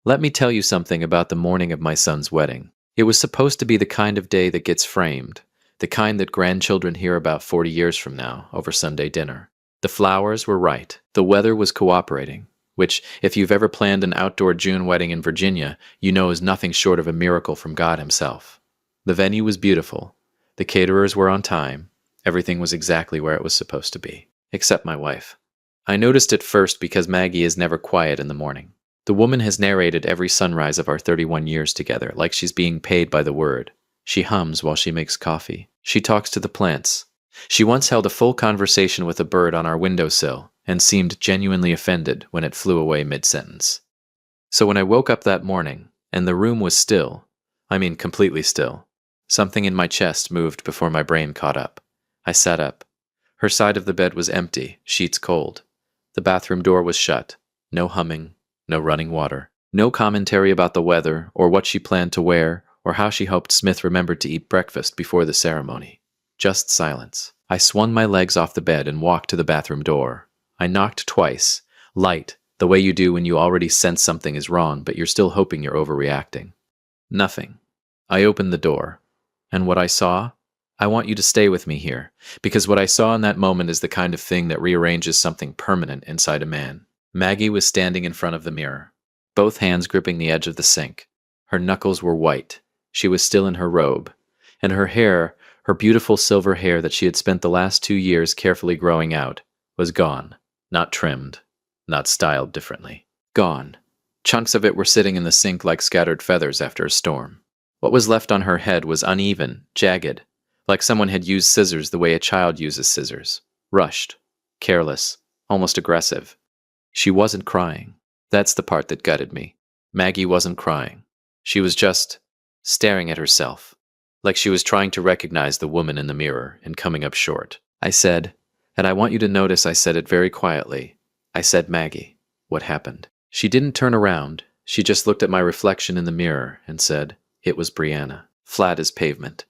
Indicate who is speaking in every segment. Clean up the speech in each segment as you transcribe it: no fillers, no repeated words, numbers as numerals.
Speaker 1: Let me tell you something about the morning of my son's wedding. It was supposed to be the kind of day that gets framed, the kind that grandchildren hear about 40 years from now over Sunday dinner. The flowers were right. The weather was cooperating, which, if you've ever planned an outdoor June wedding in Virginia, you know is nothing short of a miracle from God himself. The venue was beautiful. The caterers were on time. Everything was exactly where it was supposed to be, except my wife. I noticed it first because Maggie is never quiet in the morning. The woman has narrated every sunrise of our 31 years together, like she's being paid by the word. She hums while she makes coffee. She talks to the plants. She once held a full conversation with a bird on our windowsill and seemed genuinely offended when it flew away mid-sentence. So when I woke up that morning, and the room was still, I mean completely still, something in my chest moved before my brain caught up. I sat up. Her side of the bed was empty, sheets cold. The bathroom door was shut. No humming. No running water. No commentary about the weather, or what she planned to wear, or how she hoped Smith remembered to eat breakfast before the ceremony. Just silence. I swung my legs off the bed and walked to the bathroom door. I knocked twice. Light, the way you do when you already sense something is wrong, but you're still hoping you're overreacting. Nothing. I opened the door. And what I saw? I want you to stay with me here, because what I saw in that moment is the kind of thing that rearranges something permanent inside a man. Maggie was standing in front of the mirror, both hands gripping the edge of the sink. Her knuckles were white. She was still in her robe. And her hair, her beautiful silver hair that she had spent the last 2 years carefully growing out, was gone. Not trimmed. Not styled differently. Gone. Chunks of it were sitting in the sink like scattered feathers after a storm. What was left on her head was uneven, jagged, like someone had used scissors the way a child uses scissors. Rushed. Careless. Almost aggressive. She wasn't crying. That's the part that gutted me. Maggie wasn't crying. She was just staring at herself, like she was trying to recognize the woman in the mirror and coming up short. I said, and I want you to notice I said it very quietly. I said, Maggie, what happened? She didn't turn around. She just looked at my reflection in the mirror and said, it was Brianna, flat as pavement.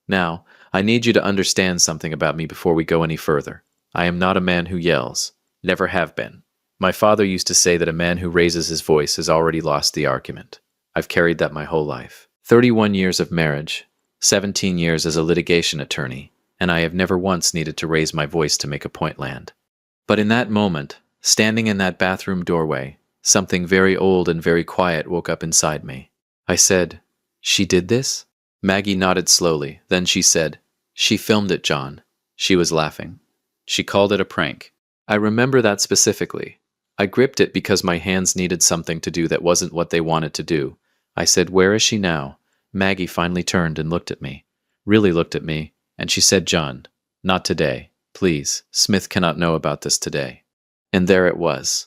Speaker 1: Now, I need you to understand something about me before we go any further. I am not a man who yells. Never have been. My father used to say that a man who raises his voice has already lost the argument. I've carried that my whole life. 31 years of marriage, 17 years as a litigation attorney, and I have never once needed to raise my voice to make a point land. But in that moment, standing in that bathroom doorway, something very old and very quiet woke up inside me. I said, she did this? Maggie nodded slowly. Then she said, she filmed it, John. She was laughing. She called it a prank. I remember that specifically. I gripped it because my hands needed something to do that wasn't what they wanted to do. I said, where is she now? Maggie finally turned and looked at me. Really looked at me, and she said, John, not today. Please, Smith cannot know about this today. And there it was.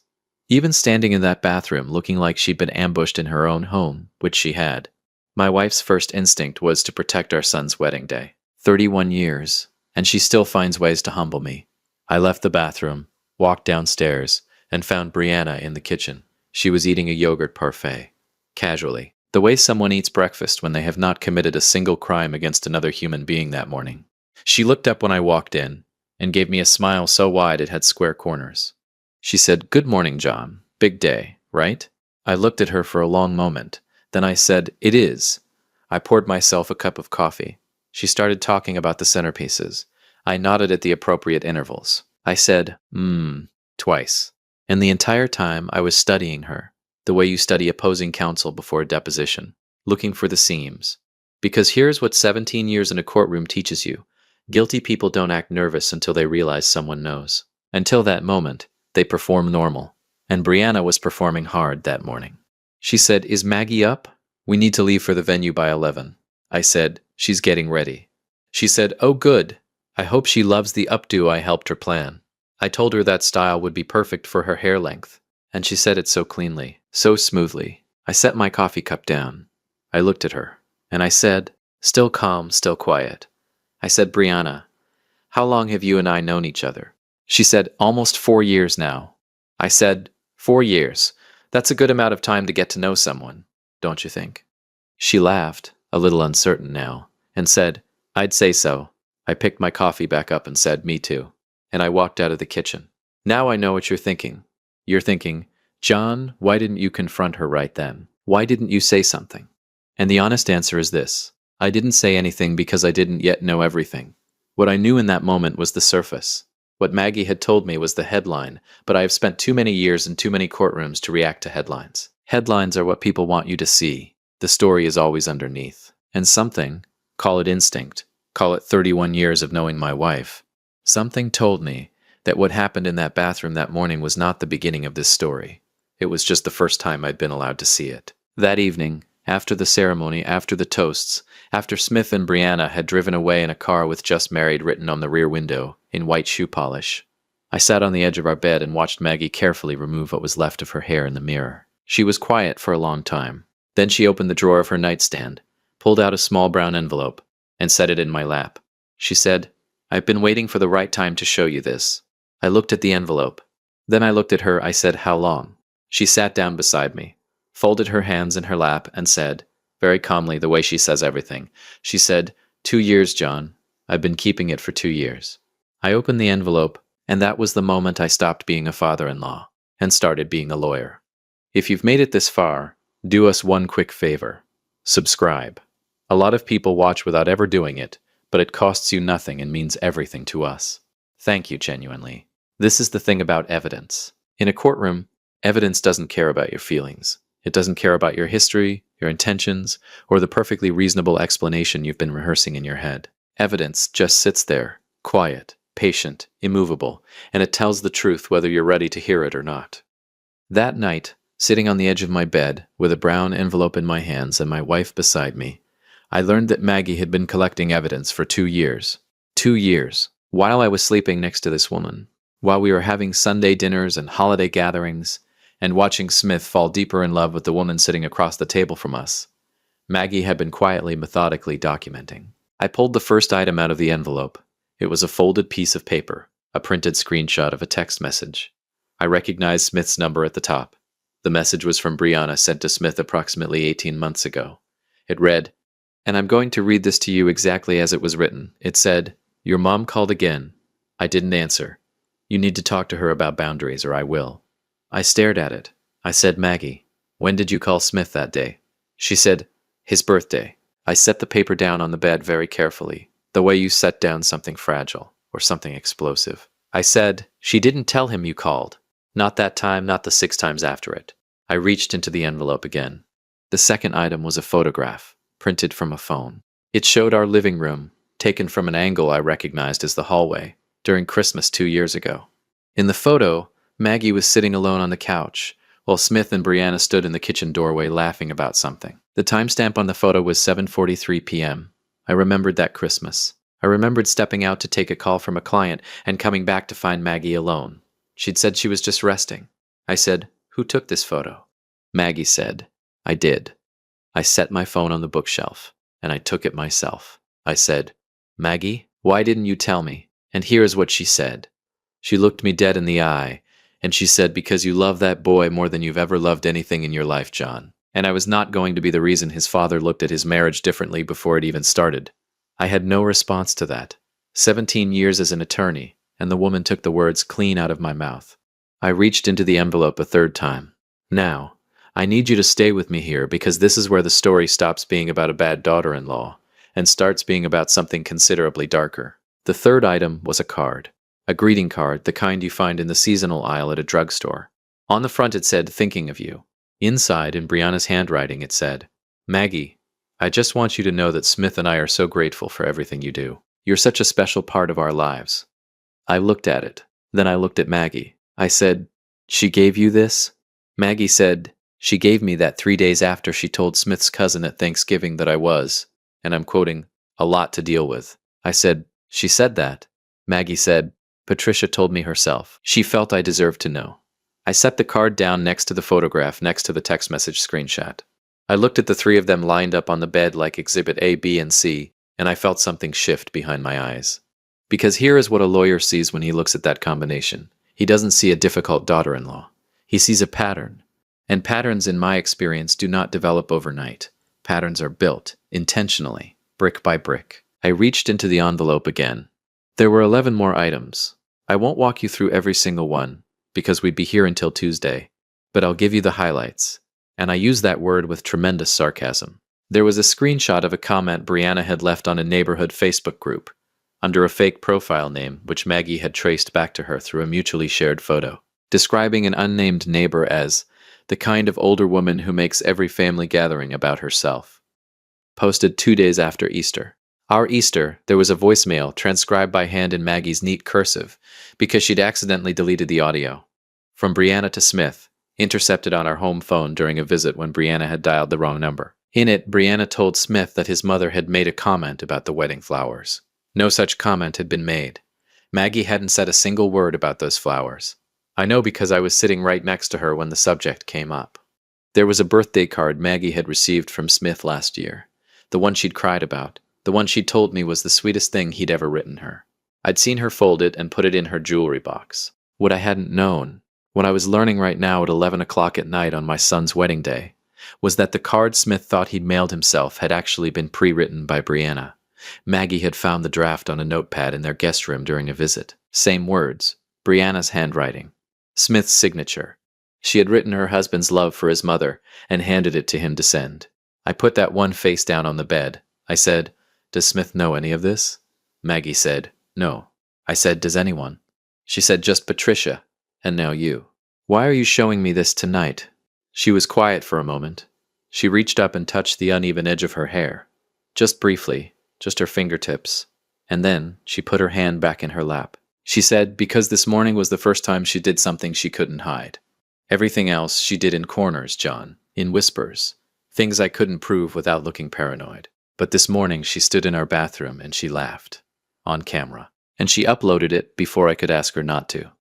Speaker 1: Even standing in that bathroom looking like she'd been ambushed in her own home, which she had. My wife's first instinct was to protect our son's wedding day. 31 years, and she still finds ways to humble me. I left the bathroom, walked downstairs, and found Brianna in the kitchen. She was eating a yogurt parfait. Casually. The way someone eats breakfast when they have not committed a single crime against another human being that morning. She looked up when I walked in, and gave me a smile so wide it had square corners. She said, good morning, John. Big day, right? I looked at her for a long moment. Then I said, it is. I poured myself a cup of coffee. She started talking about the centerpieces. I nodded at the appropriate intervals. I said, twice. And the entire time I was studying her, the way you study opposing counsel before a deposition, looking for the seams. Because here's what 17 years in a courtroom teaches you. Guilty people don't act nervous until they realize someone knows. Until that moment, they perform normal. And Brianna was performing hard that morning. She said, is Maggie up? We need to leave for the venue by 11. I said, she's getting ready. She said, oh good. I hope she loves the updo I helped her plan. I told her that style would be perfect for her hair length, and she said it so cleanly, so smoothly. I set my coffee cup down. I looked at her, and I said, still calm, still quiet. I said, Brianna, how long have you and I known each other? She said, almost 4 years now. I said, 4 years. That's a good amount of time to get to know someone, don't you think? She laughed, a little uncertain now, and said, I'd say so. I picked my coffee back up and said, me too. And I walked out of the kitchen. Now I know what you're thinking. You're thinking, John, why didn't you confront her right then? Why didn't you say something? And the honest answer is this. I didn't say anything because I didn't yet know everything. What I knew in that moment was the surface. What Maggie had told me was the headline, but I have spent too many years in too many courtrooms to react to headlines. Headlines are what people want you to see. The story is always underneath. And something, call it instinct, call it 31 years of knowing my wife, something told me that what happened in that bathroom that morning was not the beginning of this story. It was just the first time I'd been allowed to see it. That evening, after the ceremony, after the toasts, after Smith and Brianna had driven away in a car with "Just Married" written on the rear window in white shoe polish, I sat on the edge of our bed and watched Maggie carefully remove what was left of her hair in the mirror. She was quiet for a long time. Then she opened the drawer of her nightstand, pulled out a small brown envelope, and set it in my lap. She said, "I've been waiting for the right time to show you this." I looked at the envelope. Then I looked at her. I said, "How long?" She sat down beside me, folded her hands in her lap, and said, very calmly, the way she says everything, she said, 2 years, John. I've been keeping it for 2 years. I opened the envelope, and that was the moment I stopped being a father-in-law and started being a lawyer. If you've made it this far, do us one quick favor. Subscribe. A lot of people watch without ever doing it, but it costs you nothing and means everything to us. Thank you, genuinely. This is the thing about evidence. In a courtroom, evidence doesn't care about your feelings. It doesn't care about your history, your intentions, or the perfectly reasonable explanation you've been rehearsing in your head. Evidence just sits there, quiet, patient, immovable, and it tells the truth whether you're ready to hear it or not. That night, sitting on the edge of my bed, with a brown envelope in my hands and my wife beside me, I learned that Maggie had been collecting evidence for 2 years. 2 years. While I was sleeping next to this woman, while we were having Sunday dinners and holiday gatherings, and watching Smith fall deeper in love with the woman sitting across the table from us, Maggie had been quietly, methodically documenting. I pulled the first item out of the envelope. It was a folded piece of paper, a printed screenshot of a text message. I recognized Smith's number at the top. The message was from Brianna, sent to Smith approximately 18 months ago. It read, and I'm going to read this to you exactly as it was written. It said, "Your mom called again. I didn't answer. You need to talk to her about boundaries, or I will." I stared at it. I said, "Maggie, when did you call Smith that day?" She said, "His birthday." I set the paper down on the bed very carefully, the way you set down something fragile or something explosive. I said, "She didn't tell him you called. Not that time, not the 6 times after it." I reached into the envelope again. The second item was a photograph, printed from a phone. It showed our living room, taken from an angle I recognized as the hallway, during Christmas 2 years ago. In the photo, Maggie was sitting alone on the couch, while Smith and Brianna stood in the kitchen doorway laughing about something. The timestamp on the photo was 7:43 p.m. I remembered that Christmas. I remembered stepping out to take a call from a client and coming back to find Maggie alone. She'd said she was just resting. I said, "Who took this photo?" Maggie said, "I did." I set my phone on the bookshelf, and I took it myself. I said, "Maggie, why didn't you tell me?" And here is what she said. She looked me dead in the eye, and she said, "Because you love that boy more than you've ever loved anything in your life, John." And I was not going to be the reason his father looked at his marriage differently before it even started. I had no response to that. 17 years as an attorney, and the woman took the words clean out of my mouth. I reached into the envelope a third time. "Now, I need you to stay with me here, because this is where the story stops being about a bad daughter-in-law and starts being about something considerably darker." The third item was a card. A greeting card, the kind you find in the seasonal aisle at a drugstore. On the front it said, "Thinking of you." Inside, in Brianna's handwriting, it said, "Maggie, I just want you to know that Smith and I are so grateful for everything you do. You're such a special part of our lives." I looked at it. Then I looked at Maggie. I said, "She gave you this?" Maggie said, "She gave me that 3 days after she told Smith's cousin at Thanksgiving that I was," and I'm quoting, "a lot to deal with." I said, "She said that?" Maggie said, "Patricia told me herself. She felt I deserved to know." I set the card down next to the photograph, next to the text message screenshot. I looked at the 3 of them lined up on the bed like Exhibit A, B, and C, and I felt something shift behind my eyes. Because here is what a lawyer sees when he looks at that combination. He doesn't see a difficult daughter-in-law. He sees a pattern. And patterns, in my experience, do not develop overnight. Patterns are built, intentionally, brick by brick. I reached into the envelope again. There were 11 more items. I won't walk you through every single one, because we'd be here until Tuesday, but I'll give you the highlights. And I use that word with tremendous sarcasm. There was a screenshot of a comment Brianna had left on a neighborhood Facebook group, under a fake profile name which Maggie had traced back to her through a mutually shared photo, describing an unnamed neighbor as the kind of older woman who makes every family gathering about herself. Posted 2 days after Easter. Our Easter, there was a voicemail transcribed by hand in Maggie's neat cursive because she'd accidentally deleted the audio. From Brianna to Smith, intercepted on our home phone during a visit when Brianna had dialed the wrong number. In it, Brianna told Smith that his mother had made a comment about the wedding flowers. No such comment had been made. Maggie hadn't said a single word about those flowers. I know because I was sitting right next to her when the subject came up. There was a birthday card Maggie had received from Smith last year, the one she'd cried about, the one she'd told me was the sweetest thing he'd ever written her. I'd seen her fold it and put it in her jewelry box. What I hadn't known, what I was learning right now at 11 o'clock at night on my son's wedding day, was that the card Smith thought he'd mailed himself had actually been pre-written by Brianna. Maggie had found the draft on a notepad in their guest room during a visit. Same words, Brianna's handwriting, Smith's signature. She had written her husband's love for his mother and handed it to him to send. I put that one face down on the bed. I said, "Does Smith know any of this?" Maggie said, "No." I said, "Does anyone?" She said, "Just Patricia, and now you." "Why are you showing me this tonight?" She was quiet for a moment. She reached up and touched the uneven edge of her hair. Just briefly, just her fingertips. And then she put her hand back in her lap. She said, "Because this morning was the first time she did something she couldn't hide. Everything else she did in corners, John, in whispers. Things I couldn't prove without looking paranoid. But this morning she stood in our bathroom and she laughed. On camera. And she uploaded it before I could ask her not to."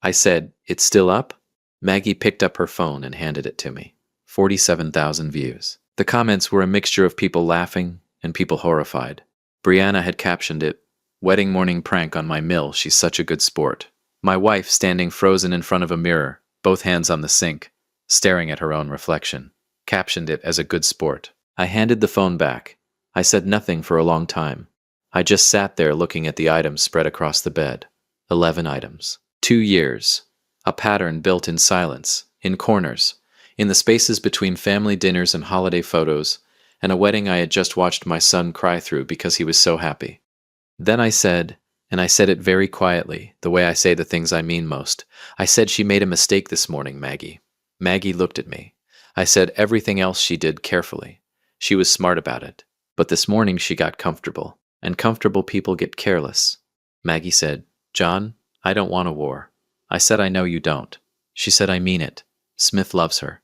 Speaker 1: I said, "It's still up?" Maggie picked up her phone and handed it to me. 47,000 views. The comments were a mixture of people laughing and people horrified. Brianna had captioned it, "Wedding morning prank on my mill, she's such a good sport." My wife standing frozen in front of a mirror, both hands on the sink, staring at her own reflection, captioned it as a good sport. I handed the phone back. I said nothing for a long time. I just sat there looking at the items spread across the bed. 11 items. 2 years. A pattern built in silence, in corners, in the spaces between family dinners and holiday photos, and a wedding I had just watched my son cry through because he was so happy. Then I said, and I said it very quietly, the way I say the things I mean most, I said she made a mistake this morning, Maggie. Maggie looked at me. I said everything else she did carefully. She was smart about it. But this morning she got comfortable, and comfortable people get careless. Maggie said, "John, I don't want a war." I said, "I know you don't." She said, "I mean it. Smith loves her."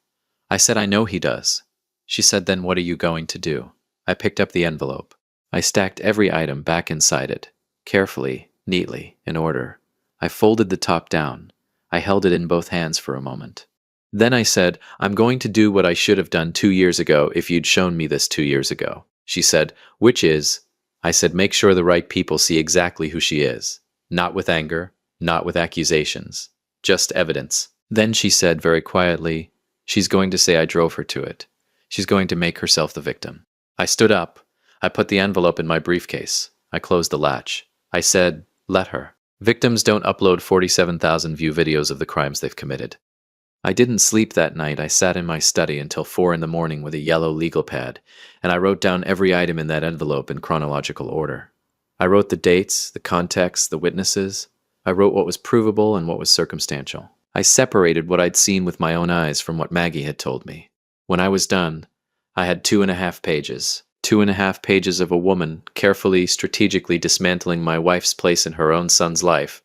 Speaker 1: I said, "I know he does." She said, "Then what are you going to do?" I picked up the envelope. I stacked every item back inside it, carefully, neatly, in order. I folded the top down. I held it in both hands for a moment. Then I said, "I'm going to do what I should have done 2 years ago if you'd shown me this 2 years ago." She said, "Which is?" I said, "Make sure the right people see exactly who she is. Not with anger, not with accusations. Just evidence." Then she said very quietly, "She's going to say I drove her to it. She's going to make herself the victim." I stood up. I put the envelope in my briefcase. I closed the latch. I said, "Let her. Victims don't upload 47,000 view videos of the crimes they've committed." I didn't sleep that night. I sat in my study until 4 in the morning with a yellow legal pad, and I wrote down every item in that envelope in chronological order. I wrote the dates, the context, the witnesses. I wrote what was provable and what was circumstantial. I separated what I'd seen with my own eyes from what Maggie had told me. When I was done, I had 2.5 pages. 2.5 pages of a woman carefully, strategically dismantling my wife's place in her own son's life,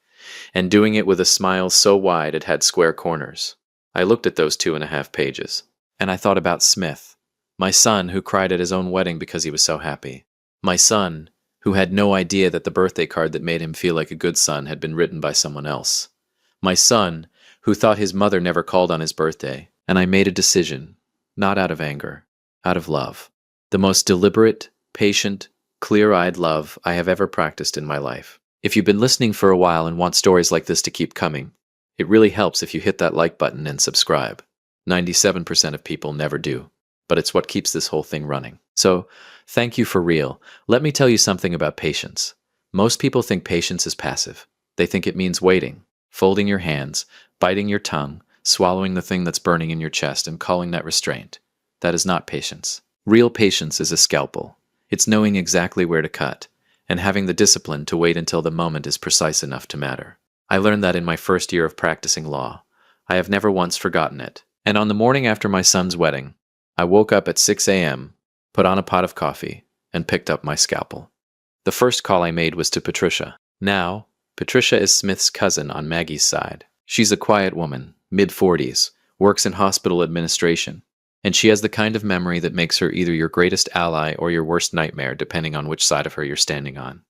Speaker 1: and doing it with a smile so wide it had square corners. I looked at those 2.5 pages, and I thought about Smith, my son who cried at his own wedding because he was so happy. My son, who had no idea that the birthday card that made him feel like a good son had been written by someone else. My son, who thought his mother never called on his birthday, and I made a decision, not out of anger, out of love. The most deliberate, patient, clear-eyed love I have ever practiced in my life. If you've been listening for a while and want stories like this to keep coming, it really helps if you hit that like button and subscribe. 97% of people never do, but it's what keeps this whole thing running. So, thank you for real. Let me tell you something about patience. Most people think patience is passive. They think it means waiting, folding your hands, biting your tongue, swallowing the thing that's burning in your chest and calling that restraint. That is not patience. Real patience is a scalpel. It's knowing exactly where to cut, and having the discipline to wait until the moment is precise enough to matter. I learned that in my first year of practicing law. I have never once forgotten it. And on the morning after my son's wedding, I woke up at 6 a.m., put on a pot of coffee, and picked up my scalpel. The first call I made was to Patricia. Now, Patricia is Smith's cousin on Maggie's side. She's a quiet woman, mid-40s, works in hospital administration, and she has the kind of memory that makes her either your greatest ally or your worst nightmare, depending on which side of her you're standing on.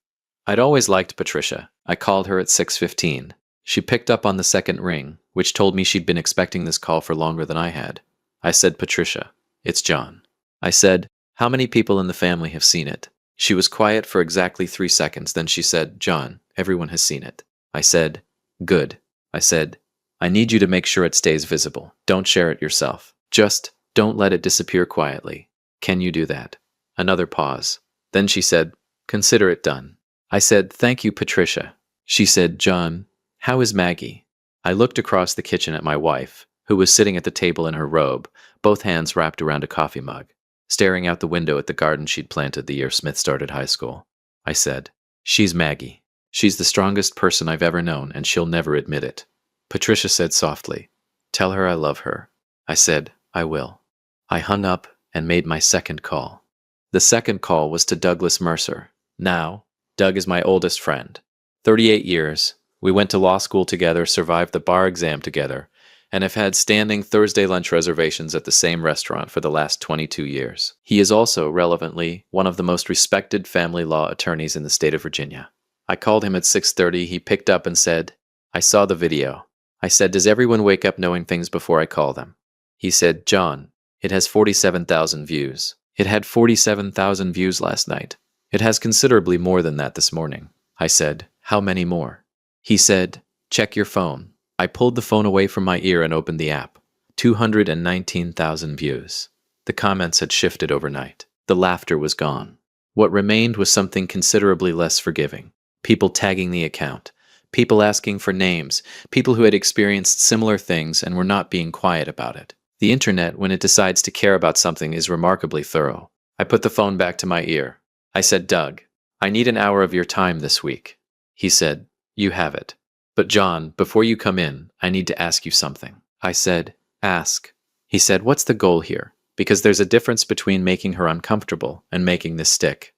Speaker 1: I'd always liked Patricia. I called her at 6:15. She picked up on the second ring, which told me she'd been expecting this call for longer than I had. I said, "Patricia, it's John." I said, "How many people in the family have seen it?" She was quiet for exactly 3 seconds, then she said, "John, everyone has seen it." I said, "Good." I said, "I need you to make sure it stays visible. Don't share it yourself. Just don't let it disappear quietly. Can you do that?" Another pause. Then she said, "Consider it done." I said, "Thank you, Patricia." She said, "John, how is Maggie?" I looked across the kitchen at my wife, who was sitting at the table in her robe, both hands wrapped around a coffee mug, staring out the window at the garden she'd planted the year Smith started high school. I said, "She's Maggie. She's the strongest person I've ever known, and she'll never admit it." Patricia said softly, "Tell her I love her." I said, "I will." I hung up and made my second call. The second call was to Douglas Mercer. Now, Doug is my oldest friend. 38 years. We went to law school together, survived the bar exam together, and have had standing Thursday lunch reservations at the same restaurant for the last 22 years. He is also, relevantly, one of the most respected family law attorneys in the state of Virginia. I called him at 6:30. He picked up and said, "I saw the video." I said, "Does everyone wake up knowing things before I call them?" He said, "John, it has 47,000 views. It had 47,000 views last night. It has considerably more than that this morning." I said, "How many more?" He said, "Check your phone." I pulled the phone away from my ear and opened the app. 219,000 views. The comments had shifted overnight. The laughter was gone. What remained was something considerably less forgiving. People tagging the account. People asking for names. People who had experienced similar things and were not being quiet about it. The internet, when it decides to care about something, is remarkably thorough. I put the phone back to my ear. I said, "Doug, I need an hour of your time this week." He said, "You have it. But John, before you come in, I need to ask you something." I said, "Ask." He said, "What's the goal here? Because there's a difference between making her uncomfortable and making this stick."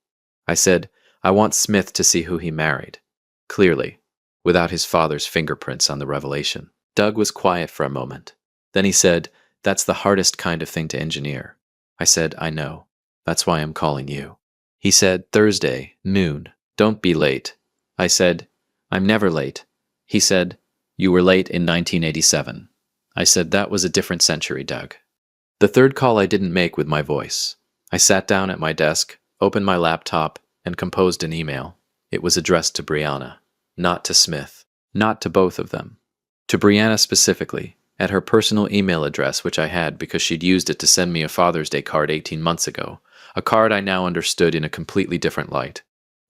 Speaker 1: I said, "I want Smith to see who he married. Clearly, without his father's fingerprints on the revelation." Doug was quiet for a moment. Then he said, "That's the hardest kind of thing to engineer." I said, "I know. That's why I'm calling you." He said, "Thursday, noon. Don't be late." I said, "I'm never late." He said, "You were late in 1987. I said, "That was a different century, Doug." The third call I didn't make with my voice. I sat down at my desk, opened my laptop, and composed an email. It was addressed to Brianna, not to Smith, not to both of them. To Brianna specifically, at her personal email address, which I had because she'd used it to send me a Father's Day card 18 months ago, a card I now understood in a completely different light.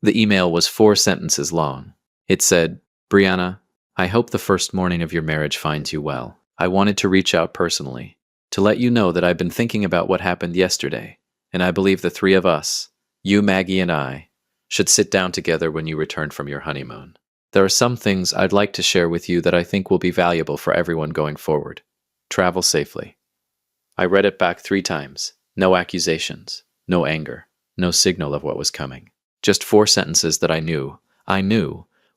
Speaker 1: The email was 4 sentences long. It said, "Brianna, I hope the first morning of your marriage finds you well. I wanted to reach out personally, to let you know that I've been thinking about what happened yesterday, and I believe the three of us, you, Maggie, and I, should sit down together when you return from your honeymoon. There are some things I'd like to share with you that I think will be valuable for everyone going forward. Travel safely." I read it back 3 times. No accusations, no anger, no signal of what was coming. Just 4 sentences that I knew,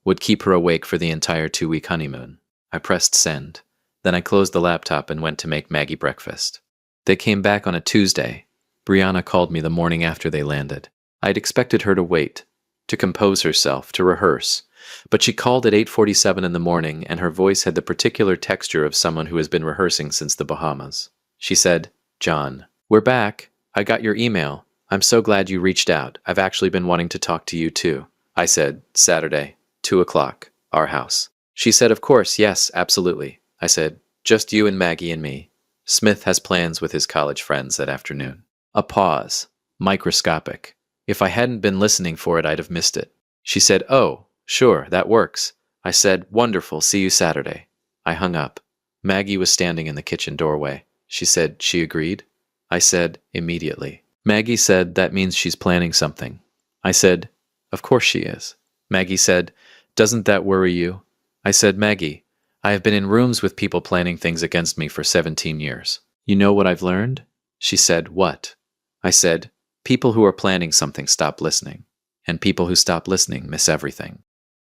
Speaker 1: would keep her awake for the entire 2-week honeymoon. I pressed send. Then I closed the laptop and went to make Maggie breakfast. They came back on a Tuesday. Brianna called me the morning after they landed. I'd expected her to wait, to compose herself, to rehearse. But she called at 8:47 in the morning, and her voice had the particular texture of someone who has been rehearsing since the Bahamas. She said, "John, we're back. I got your email. I'm so glad you reached out. I've actually been wanting to talk to you too." I said, "Saturday, 2 o'clock, our house." She said, "Of course, yes, absolutely." I said, "Just you and Maggie and me. Smith has plans with his college friends that afternoon." A pause. Microscopic. If I hadn't been listening for it, I'd have missed it. She said, "Oh, sure, that works." I said, "Wonderful, see you Saturday." I hung up. Maggie was standing in the kitchen doorway. She said she agreed. I said, immediately. Maggie said that means she's planning something. I said, of course she is. Maggie said, doesn't that worry you? I said, Maggie, I have been in rooms with people planning things against me for 17 years. You know what I've learned? She said, what? I said, people who are planning something stop listening, and people who stop listening miss everything.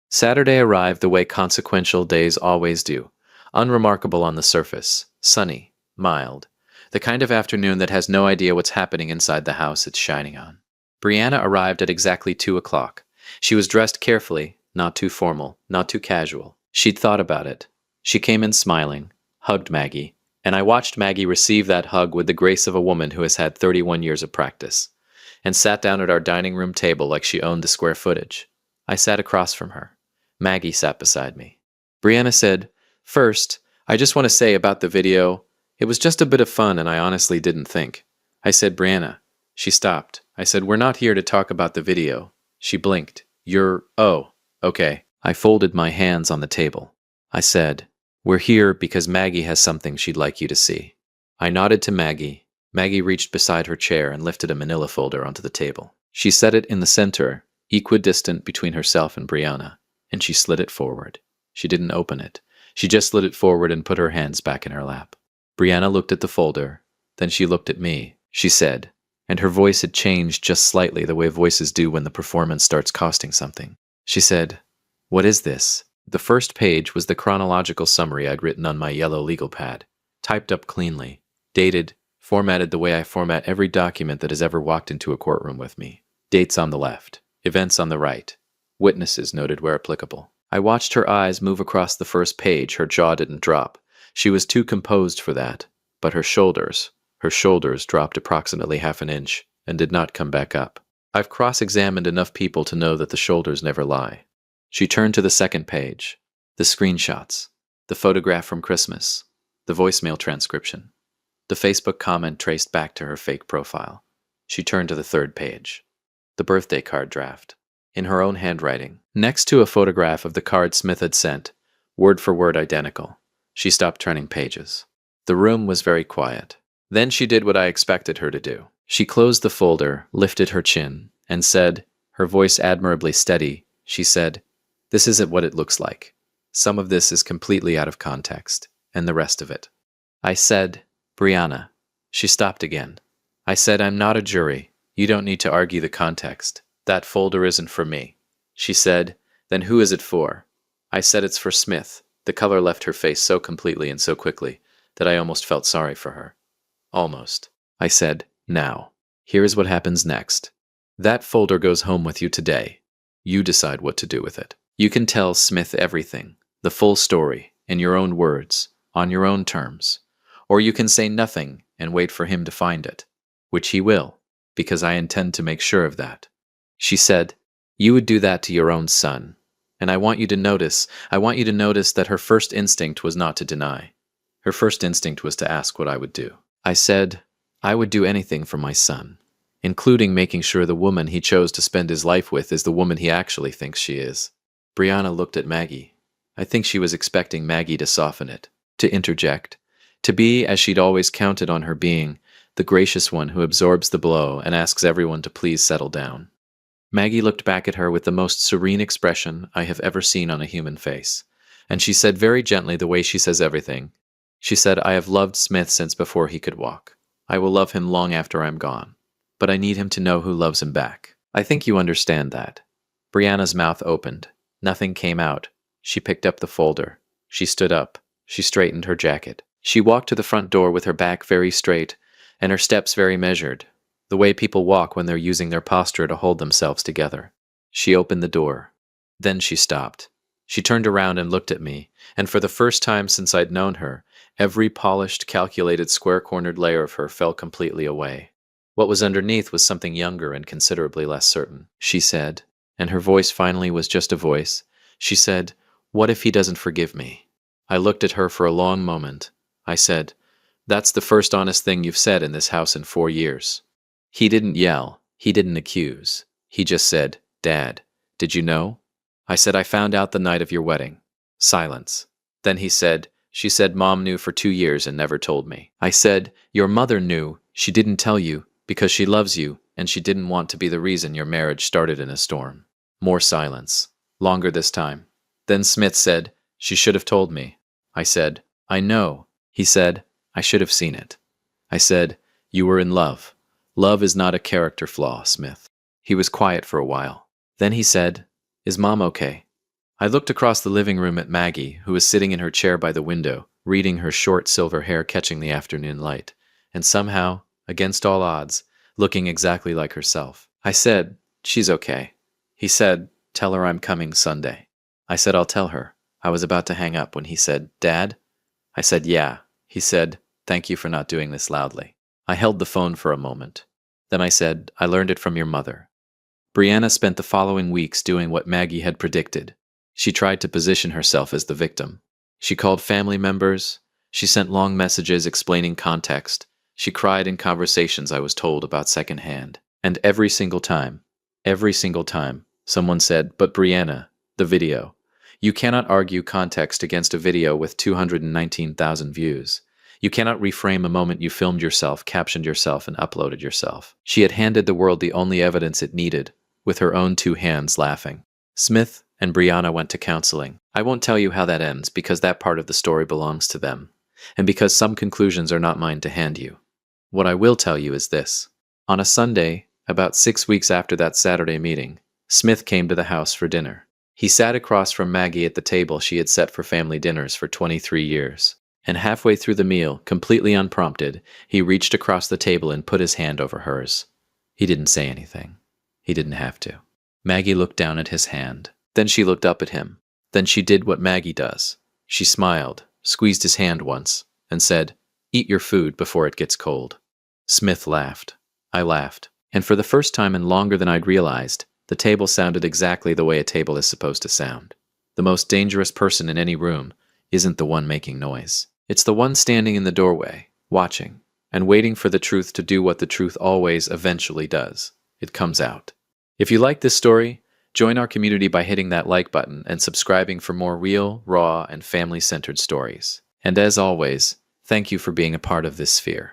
Speaker 1: Saturday arrived the way consequential days always do, unremarkable on the surface, sunny, mild, the kind of afternoon that has no idea what's happening inside the house it's shining on. Brianna arrived at exactly 2 o'clock. She was dressed carefully, not too formal, not too casual. She'd thought about it. She came in smiling, hugged Maggie, and I watched Maggie receive that hug with the grace of a woman who has had 31 years of practice, and sat down at our dining room table like she owned the square footage. I sat across from her. Maggie sat beside me. Brianna said, first, I just want to say about the video, it was just a bit of fun and I honestly didn't think. I said, Brianna. She stopped. I said, we're not here to talk about the video. She blinked. Oh, okay. I folded my hands on the table. I said, we're here because Maggie has something she'd like you to see. I nodded to Maggie. Maggie reached beside her chair and lifted a manila folder onto the table. She set it in the center, equidistant between herself and Brianna, and she slid it forward. She didn't open it. She just slid it forward and put her hands back in her lap. Brianna looked at the folder. Then she looked at me. She said, and her voice had changed just slightly the way voices do when the performance starts costing something. She said, what is this? The first page was the chronological summary I'd written on my yellow legal pad, typed up cleanly, dated, formatted the way I format every document that has ever walked into a courtroom with me. Dates on the left, events on the right, witnesses noted where applicable. I watched her eyes move across the first page. Her jaw didn't drop. She was too composed for that, but her shoulders dropped approximately half an inch and did not come back up. I've cross-examined enough people to know that the shoulders never lie. She turned to the second page, the screenshots, the photograph from Christmas, the voicemail transcription, the Facebook comment traced back to her fake profile. She turned to the third page, the birthday card draft, in her own handwriting, next to a photograph of the card Smith had sent, word for word identical. She stopped turning pages. The room was very quiet. Then she did what I expected her to do. She closed the folder, lifted her chin, and said, her voice admirably steady, she said, this isn't what it looks like. Some of this is completely out of context, and the rest of it. I said, Brianna. She stopped again. I said, I'm not a jury. You don't need to argue the context. That folder isn't for me. She said, then who is it for? I said it's for Smith. The color left her face so completely and so quickly that I almost felt sorry for her. Almost. I said, now, here is what happens next. That folder goes home with you today. You decide what to do with it. You can tell Smith everything, the full story, in your own words, on your own terms. Or you can say nothing and wait for him to find it, which he will, because I intend to make sure of that. She said, you would do that to your own son. And I want you to notice that her first instinct was not to deny. Her first instinct was to ask what I would do. I said, I would do anything for my son, including making sure the woman he chose to spend his life with is the woman he actually thinks she is. Brianna looked at Maggie. I think she was expecting Maggie to soften it, to interject, to be, as she'd always counted on her being, the gracious one who absorbs the blow and asks everyone to please settle down. Maggie looked back at her with the most serene expression I have ever seen on a human face, and she said very gently the way she says everything. She said, I have loved Smith since before he could walk. I will love him long after I'm gone. But I need him to know who loves him back. I think you understand that. Brianna's mouth opened. Nothing came out. She picked up the folder. She stood up. She straightened her jacket. She walked to the front door with her back very straight and her steps very measured, the way people walk when they're using their posture to hold themselves together. She opened the door. Then she stopped. She turned around and looked at me, and for the first time since I'd known her, every polished, calculated, square-cornered layer of her fell completely away. What was underneath was something younger and considerably less certain. She said, and her voice finally was just a voice, she said, what if he doesn't forgive me? I looked at her for a long moment. I said, that's the first honest thing you've said in this house in 4 years. He didn't yell. He didn't accuse. He just said, Dad, did you know? I said, I found out the night of your wedding. Silence. Then he said, She said Mom knew for 2 years and never told me. I said, your mother knew. She didn't tell you because she loves you and she didn't want to be the reason your marriage started in a storm. More silence. Longer this time. Then Smith said, she should have told me. I said, I know. He said, I should have seen it. I said, you were in love. Love is not a character flaw, Smith. He was quiet for a while. Then he said, is Mom okay? I looked across the living room at Maggie, who was sitting in her chair by the window, reading, her short silver hair catching the afternoon light, and somehow, against all odds, looking exactly like herself. I said, she's okay. He said, tell her I'm coming Sunday. I said, I'll tell her. I was about to hang up when he said, Dad? I said, yeah. He said, thank you for not doing this loudly. I held the phone for a moment. Then I said, I learned it from your mother. Brianna spent the following weeks doing what Maggie had predicted. She tried to position herself as the victim. She called family members. She sent long messages explaining context. She cried in conversations I was told about secondhand. And every single time, someone said, but Brianna, the video. You cannot argue context against a video with 219,000 views. You cannot reframe a moment you filmed yourself, captioned yourself, and uploaded yourself. She had handed the world the only evidence it needed, with her own 2 hands laughing. Smith and Brianna went to counseling. I won't tell you how that ends because that part of the story belongs to them, and because some conclusions are not mine to hand you. What I will tell you is this. On a Sunday, about 6 weeks after that Saturday meeting, Smith came to the house for dinner. He sat across from Maggie at the table she had set for family dinners for 23 years. And halfway through the meal, completely unprompted, he reached across the table and put his hand over hers. He didn't say anything. He didn't have to. Maggie looked down at his hand. Then she looked up at him. Then she did what Maggie does. She smiled, squeezed his hand once, and said, eat your food before it gets cold. Smith laughed. I laughed. And for the first time in longer than I'd realized, the table sounded exactly the way a table is supposed to sound. The most dangerous person in any room isn't the one making noise. It's the one standing in the doorway, watching, and waiting for the truth to do what the truth always eventually does. It comes out. If you like this story, join our community by hitting that like button and subscribing for more real, raw, and family-centered stories. And as always, thank you for being a part of this sphere.